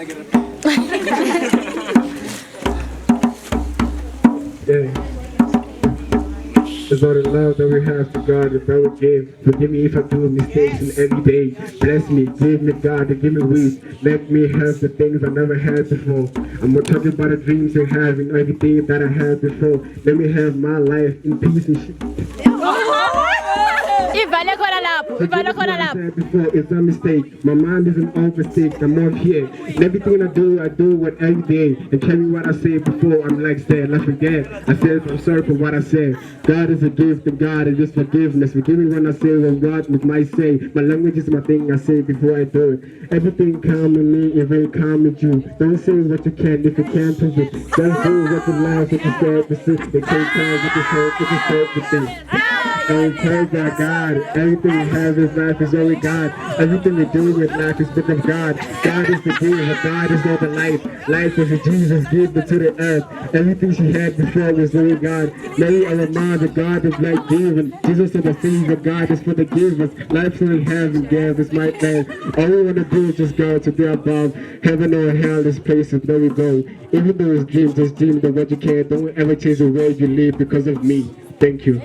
Yeah. It's all the love that we have to God that we give. Forgive me if I do mistakes in every day. Bless me, give me God, and give me wisdom. Let me have the things I never had before. I'm not talking about the dreams I have and everything that I had before. Let me have my life in peace and shit. Ivale khona lapho, ivale khona lapho. Said before, it's a mistake. My mind isn't all mistake. I'm off here. And everything I do it every day. And tell me what I said before. I'm like said, let's forget. I said I'm sorry for what I said. God is a gift, and God is just forgiveness. Forgive me when I say what God might say. My language is my thing I say before I do it. Everything calm in me, it will calm with you. Don't say what you can if you can't prove it. Just do what you love, what you said, but they can't tell what you heard, what you said, with this. And praise our God. Everything we have in life is only God. Everything we do with life is because of God. God is the giver. God is not the life. Life is Jesus given to the earth. Everything she had before was only God. Mary a reminder God is like given. Jesus is the things of God is for the givers. Life only heaven gave is my man. All we want to do is just go to the above. Heaven or hell, this place is where we go. Even though it's dreams, but what you can. Don't ever change the way you live because of me. Thank you.